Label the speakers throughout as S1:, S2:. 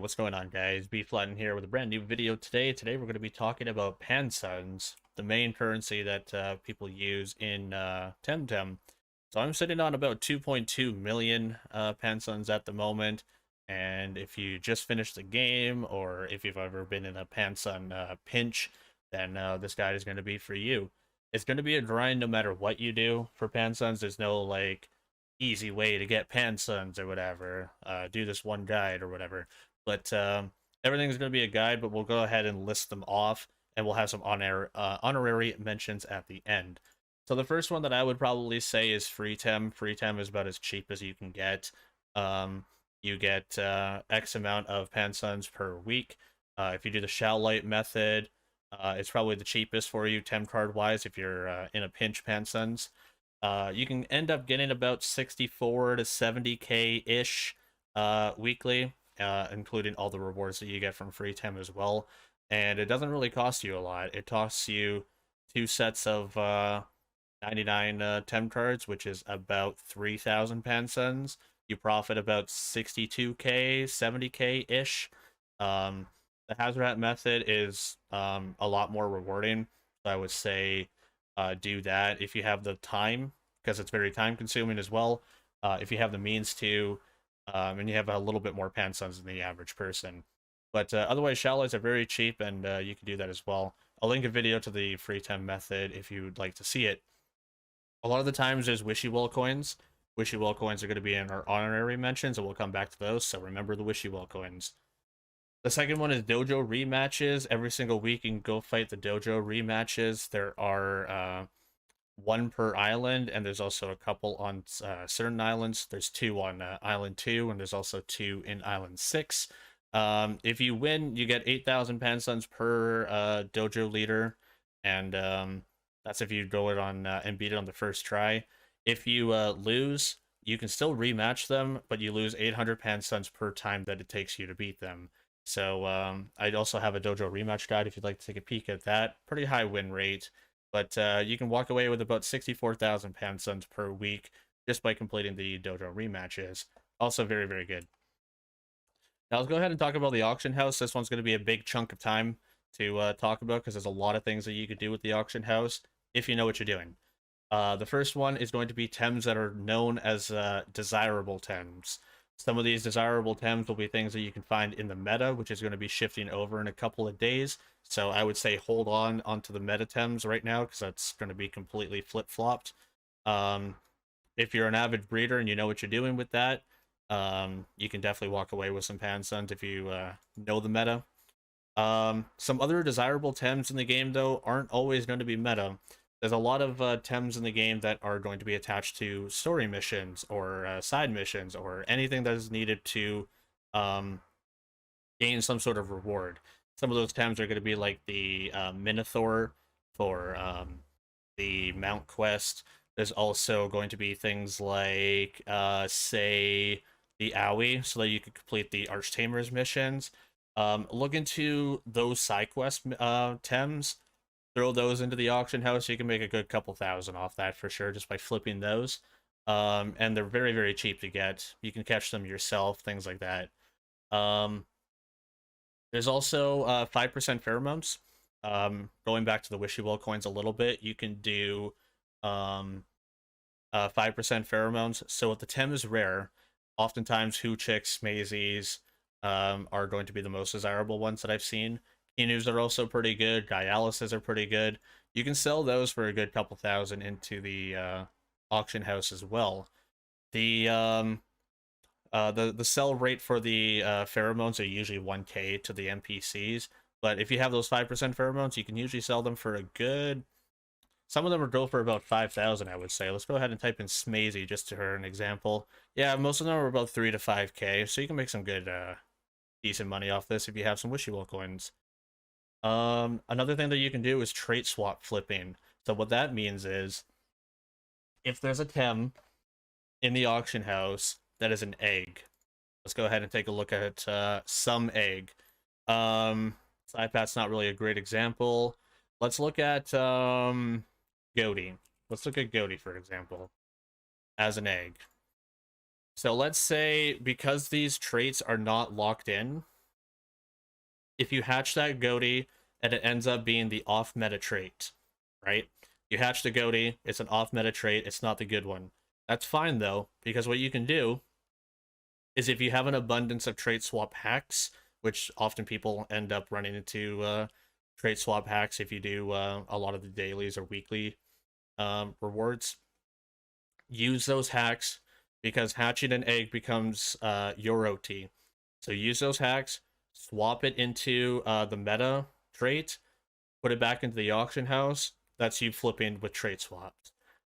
S1: what's going on, guys? Bflattened here with a brand new video today. Today we're going to be talking about Pansuns, the main currency that people use in TemTem. So I'm sitting on about 2.2 million Pansuns at the moment, and if you just finished the game, or if you've ever been in a Pansun pinch, then this guide is going to be for you. It's going to be a grind no matter what you do for Pansuns. There's no, like, easy way to get Pansuns or whatever. Do this one guide or whatever. But everything's going to be a guide, but we'll go ahead and list them off, and we'll have some honorary mentions at the end. So the first one that I would probably say is FreeTem. FreeTem is about as cheap as you can get. You get X amount of Pansuns per week. If you do the Shall Light method, it's probably the cheapest for you, Tem card wise, if you're in a pinch Pansuns. You can end up getting about 64 to 70k ish weekly, including all the rewards that you get from FreeTem as well. And it doesn't really cost you a lot. It costs you 2 sets of 99 Tem cards, which is about 3,000 Pansuns. You profit about 62k, 70k ish. The Hazard Hat method is a lot more rewarding. So I would say do that if you have the time, because it's very time consuming as well. If you have the means to, and you have a little bit more Pansuns than the average person. But otherwise, shallows are very cheap, and you can do that as well. I'll link a video to the FreeTem method if you'd like to see it. A lot of the times there's Wishy Well coins. Wishy Well coins are going to be in our honorary mentions, and we'll come back to those, so remember the Wishy Well coins. The second one is Dojo rematches. Every single week you can go fight the Dojo rematches. There are one per island, and there's also a couple on certain islands. There's 2 on Island 2, and there's also 2 in Island 6. If you win, you get 8,000 Pansuns per Dojo leader, and that's if you go it on and beat it on the first try. If you lose, you can still rematch them, but you lose 800 Pansuns per time that it takes you to beat them. So I'd also have a Dojo rematch guide if you'd like to take a peek at that. Pretty high win rate, but you can walk away with about 64,000 Pansuns per week just by completing the Dojo rematches. Also very, very good. Now let's go ahead and talk about the auction house. This one's going to be a big chunk of time to talk about, because there's a lot of things that you could do with the auction house if you know what you're doing. The first one is going to be Tems that are known as desirable Tems. Some of these desirable Tems will be things that you can find in the meta, which is going to be shifting over in a couple of days. So I would say hold on onto the meta Tems right now, because that's going to be completely flip-flopped. If you're an avid breeder and you know what you're doing with that, you can definitely walk away with some Pansuns if you know the meta. Some other desirable Tems in the game, though, aren't always going to be meta. There's a lot of Tems in the game that are going to be attached to story missions or side missions or anything that is needed to gain some sort of reward. Some of those Tems are going to be like the Minotaur for the Mount Quest. There's also going to be things like, say, the Owie, so that you can complete the Archtamer's missions. Look into those side quest Tems. Throw those into the auction house. You can make a good couple thousand off that for sure, just by flipping those. And they're very, very cheap to get. You can catch them yourself, things like that. There's also 5% pheromones. Going back to the Wishy Well coins a little bit, you can do 5% pheromones. So if the Tem is rare, oftentimes Hoochicks, Maisies are going to be the most desirable ones that I've seen. Inus are also pretty good. Dialysis are pretty good. You can sell those for a good couple thousand into the auction house as well. The sell rate for the pheromones are usually 1k to the NPCs, but if you have those 5% pheromones, you can usually sell them for a good. Some of them will go for about 5,000, I would say. Let's go ahead and type in Smazy just for an example. Yeah, most of them are about 3 to 5k, so you can make some good, decent money off this if you have some Wishy Well coins. Another thing that you can do is trait swap flipping. So what that means is, if there's a Tem in the auction house that is an egg, let's go ahead and take a look at some egg. Sipat's not really a great example. Let's look at Goaty. Let's look at Goaty, for example, as an egg. So let's say, because these traits are not locked in, if you hatch that goatee and it ends up being the off meta trait, right? You hatch the goatee, it's an off meta trait, it's not the good one. That's fine though, because what you can do is if you have an abundance of trait swap hacks, which often people end up running into trait swap hacks if you do a lot of the dailies or weekly rewards, use those hacks because hatching an egg becomes your OT. So use those hacks, swap it into the meta trait, put it back into the auction house. That's you flipping with trait swaps.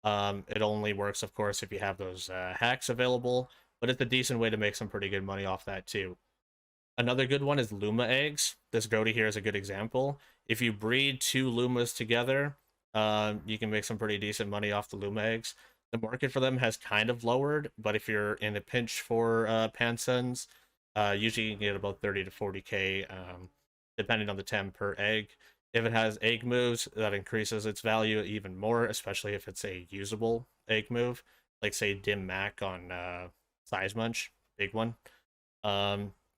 S1: It only works, of course, if you have those hacks available, but it's a decent way to make some pretty good money off that too. Another good one is Luma eggs. This goatee here is a good example. If you breed two Lumas together, you can make some pretty decent money off the Luma eggs. The market for them has kind of lowered, but if you're in a pinch for Pansuns, usually you can get about 30 to 40k, depending on the tem per egg. If it has egg moves, that increases its value even more, especially if it's a usable egg move, like say Dim Mac on Size Munch, big one.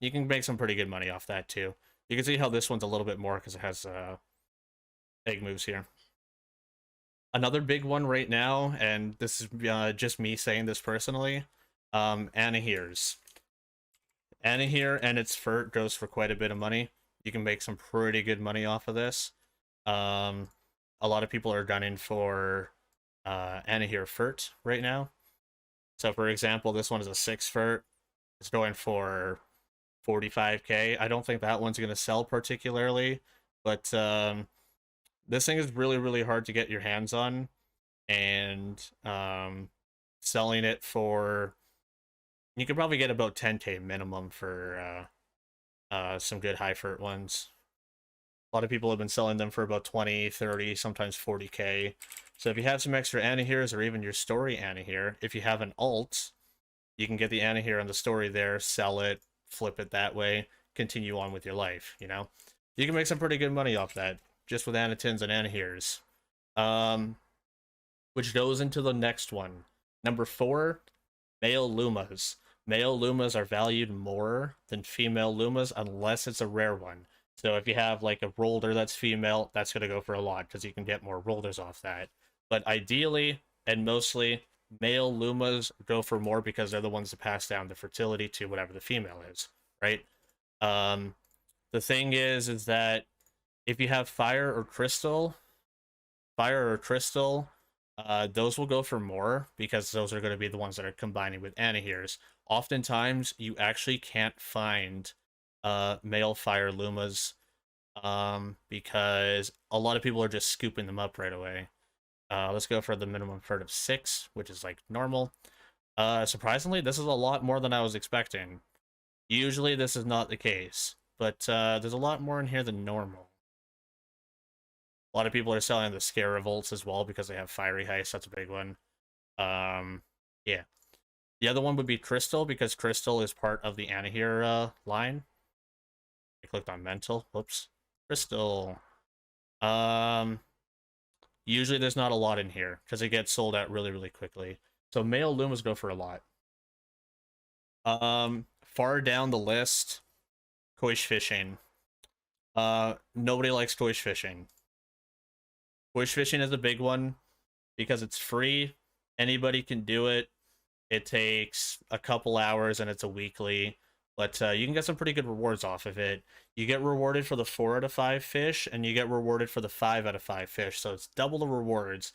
S1: You can make some pretty good money off that too. You can see how this one's a little bit more because it has egg moves here. Another big one right now, and this is just me saying this personally, Anaheers. Anaheer and its furt goes for quite a bit of money. You can make some pretty good money off of this. A lot of people are gunning for Anaheer furt right now. So for example, this one is a 6 furt. It's going for 45k. I don't think that one's going to sell particularly, but this thing is really, really hard to get your hands on, and selling it for, you could probably get about 10k minimum for some good high furt ones. A lot of people have been selling them for about 20, 30, sometimes 40k. So if you have some extra Anaheers or even your story Anaheer, if you have an alt, you can get the Anaheer on the story there, sell it, flip it that way, continue on with your life, you know? You can make some pretty good money off that, just with Anatins and Anaheers. Which goes into the next one. Number 4, male lumas. Male lumas are valued more than female lumas unless it's a rare one. So if you have like a Rolder that's female, that's going to go for a lot because you can get more Rolders off that. But ideally, and mostly, male lumas go for more because they're the ones that pass down the fertility to whatever the female is, right? The thing is that if you have fire or crystal, those will go for more because those are going to be the ones that are combining with Anaheers. Oftentimes, you actually can't find male fire lumas because a lot of people are just scooping them up right away. Let's go for the minimum furt of 6, which is like normal. Surprisingly, this is a lot more than I was expecting. Usually this is not the case, but there's a lot more in here than normal. A lot of people are selling the Scare Revolts as well because they have Fiery Heist. That's a big one. Yeah. The other one would be Crystal because Crystal is part of the Anaheer line. I clicked on Mental. Whoops. Crystal. Usually there's not a lot in here because it gets sold out really, really quickly. So male lumas go for a lot. Far down the list, Koaish fishing. Nobody likes Koaish fishing. Koaish fishing is a big one because it's free. Anybody can do it. It takes a couple hours and it's a weekly, but you can get some pretty good rewards off of it. You get rewarded for the 4 out of 5 fish, and you get rewarded for the 5 out of 5 fish, so it's double the rewards.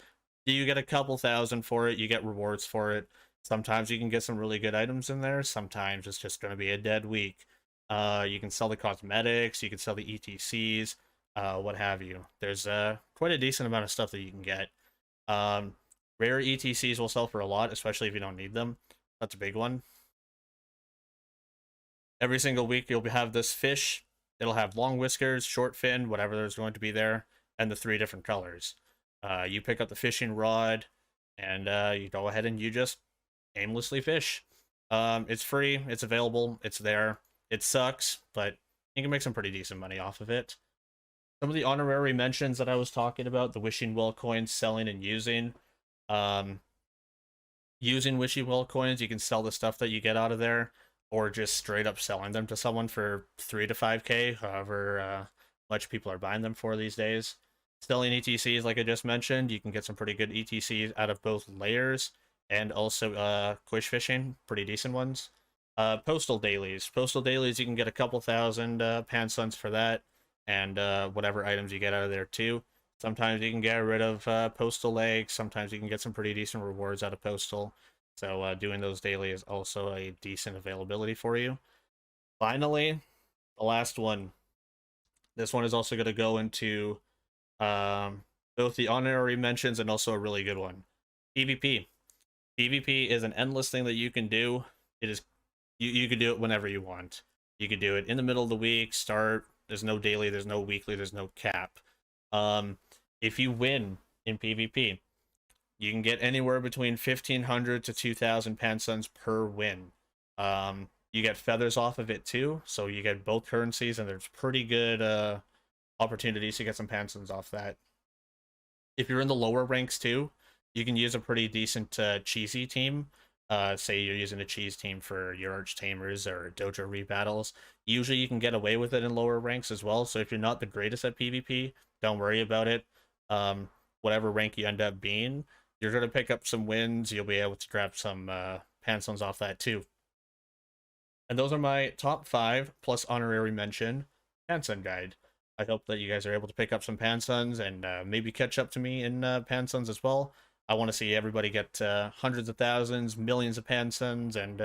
S1: You get a couple thousand for it, you get rewards for it. Sometimes you can get some really good items in there, sometimes it's just going to be a dead week. You can sell the cosmetics, you can sell the ETCs, what have you. There's quite a decent amount of stuff that you can get. Rare ETCs will sell for a lot, especially if you don't need them. That's a big one. Every single week you'll have this fish. It'll have long whiskers, short fin, whatever there's going to be there, and the 3 different colors. You pick up the fishing rod, and you go ahead and you just aimlessly fish. It's free, it's available, it's there. It sucks, but you can make some pretty decent money off of it. Some of the honorary mentions that I was talking about, the Wishing Well coins, selling and using. Using Wishing Well coins, you can sell the stuff that you get out of there, or just straight up selling them to someone for 3 to 5k, however much people are buying them for these days. Selling ETCs, like I just mentioned, you can get some pretty good ETCs out of both layers and also Koaish fishing, pretty decent ones. Postal dailies. Postal dailies, you can get a couple thousand Pansuns for that, and whatever items you get out of there too. Sometimes you can get rid of postal legs. Sometimes you can get some pretty decent rewards out of postal. So doing those daily is also a decent availability for you. Finally, the last one. This one is also going to go into both the honorary mentions and also a really good one. PvP. PvP is an endless thing that you can do. It is you can do it whenever you want. You could do it in the middle of the week, start. There's no daily, there's no weekly, there's no cap. If you win in PvP, you can get anywhere between 1,500 to 2,000 Pansuns per win. You get feathers off of it too, so you get both currencies, and there's pretty good opportunities to get some Pansuns off that. If you're in the lower ranks too, you can use a pretty decent cheesy team. Say you're using a cheese team for your Archtamers or Dojo rebattles. Usually you can get away with it in lower ranks as well, so if you're not the greatest at PvP, don't worry about it. Whatever rank you end up being, you're going to pick up some wins. You'll be able to grab some Pansuns off that too. And those are my top 5 plus honorary mention Pansun guide. I hope that you guys are able to pick up some Pansuns and maybe catch up to me in Pansuns as well. I want to see everybody get hundreds of thousands, millions of Pansuns, and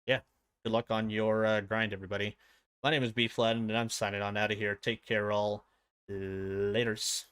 S1: yeah, good luck on your grind, everybody. My name is Bflattened, and I'm signing on out of here. Take care, all. Laters.